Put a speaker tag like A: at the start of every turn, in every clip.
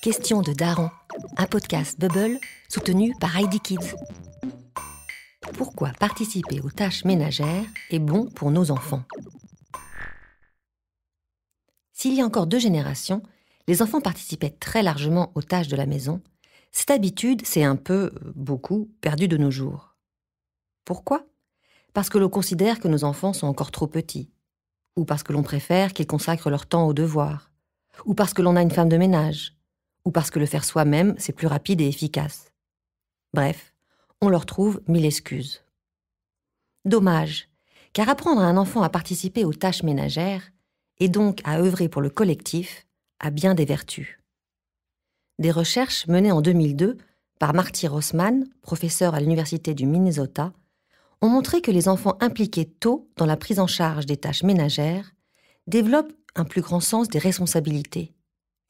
A: Question de Daron, un podcast Bubble soutenu par Heidi Kids. Pourquoi participer aux tâches ménagères est bon pour nos enfants? S'il y a encore 2 générations, les enfants participaient très largement aux tâches de la maison. Cette habitude s'est beaucoup, perdue de nos jours. Pourquoi? Parce que l'on considère que nos enfants sont encore trop petits, ou parce que l'on préfère qu'ils consacrent leur temps aux devoirs, ou parce que l'on a une femme de ménage, ou parce que le faire soi-même, c'est plus rapide et efficace. Bref, on leur trouve 1000 excuses. Dommage, car apprendre à un enfant à participer aux tâches ménagères, et donc à œuvrer pour le collectif, a bien des vertus. Des recherches menées en 2002 par Marty Rossmann, professeur à l'Université du Minnesota, ont montré que les enfants impliqués tôt dans la prise en charge des tâches ménagères développent un plus grand sens des responsabilités,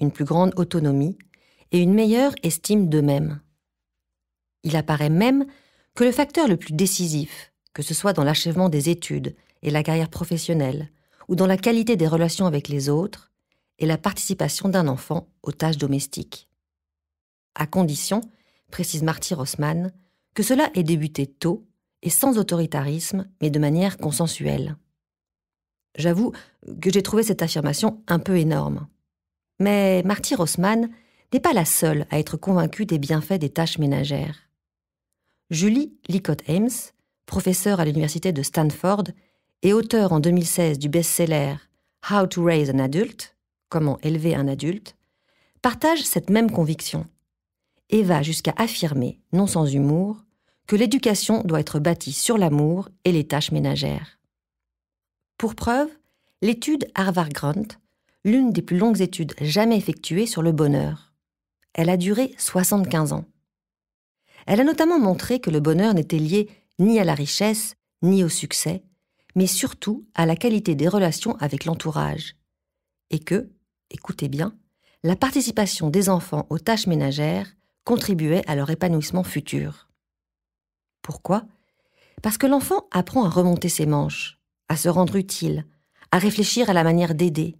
A: une plus grande autonomie et une meilleure estime d'eux-mêmes. Il apparaît même que le facteur le plus décisif, que ce soit dans l'achèvement des études et la carrière professionnelle, ou dans la qualité des relations avec les autres, est la participation d'un enfant aux tâches domestiques. À condition, précise Marty Rossmann, que cela ait débuté tôt et sans autoritarisme, mais de manière consensuelle. J'avoue que j'ai trouvé cette affirmation un peu énorme. Mais Marty Rossmann n'est pas la seule à être convaincue des bienfaits des tâches ménagères. Julie Lycott-Ames, professeure à l'université de Stanford et auteure en 2016 du best-seller « How to Raise an Adult » Comment élever un adulte, partage cette même conviction et va jusqu'à affirmer, non sans humour, que l'éducation doit être bâtie sur l'amour et les tâches ménagères. Pour preuve, l'étude Harvard-Grant, l'une des plus longues études jamais effectuées sur le bonheur. Elle a duré 75 ans. Elle a notamment montré que le bonheur n'était lié ni à la richesse, ni au succès, mais surtout à la qualité des relations avec l'entourage. Et que, écoutez bien, la participation des enfants aux tâches ménagères contribuait à leur épanouissement futur. Pourquoi? Parce que l'enfant apprend à remonter ses manches, à se rendre utile, à réfléchir à la manière d'aider.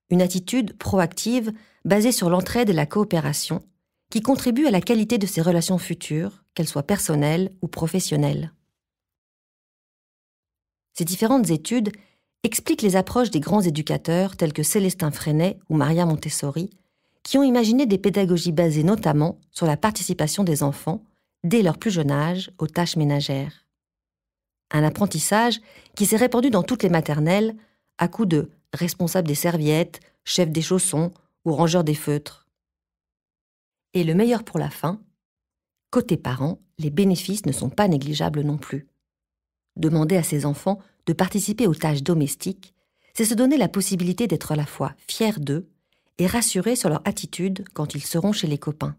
A: Une attitude proactive basée sur l'entraide et la coopération qui contribue à la qualité de ses relations futures, qu'elles soient personnelles ou professionnelles. Ces différentes études expliquent les approches des grands éducateurs tels que Célestin Freinet ou Maria Montessori, qui ont imaginé des pédagogies basées notamment sur la participation des enfants, dès leur plus jeune âge, aux tâches ménagères. Un apprentissage qui s'est répandu dans toutes les maternelles à coups de responsable des serviettes, chef des chaussons ou rangeur des feutres. Et le meilleur pour la fin, côté parents, les bénéfices ne sont pas négligeables non plus. Demander à ses enfants de participer aux tâches domestiques, c'est se donner la possibilité d'être à la fois fier d'eux et rassuré sur leur attitude quand ils seront chez les copains.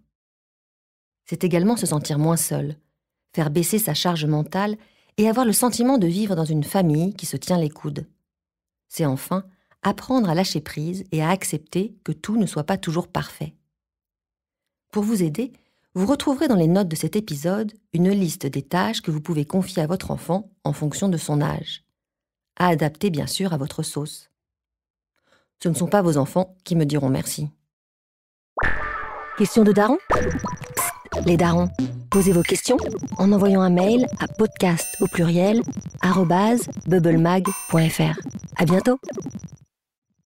A: C'est également se sentir moins seul, faire baisser sa charge mentale et avoir le sentiment de vivre dans une famille qui se tient les coudes. C'est enfin apprendre à lâcher prise et à accepter que tout ne soit pas toujours parfait. Pour vous aider, vous retrouverez dans les notes de cet épisode une liste des tâches que vous pouvez confier à votre enfant en fonction de son âge. À adapter bien sûr à votre sauce. Ce ne sont pas vos enfants qui me diront merci. Question de daron? Les darons, posez vos questions en envoyant un mail à podcast@bubblemag.fr. À bientôt!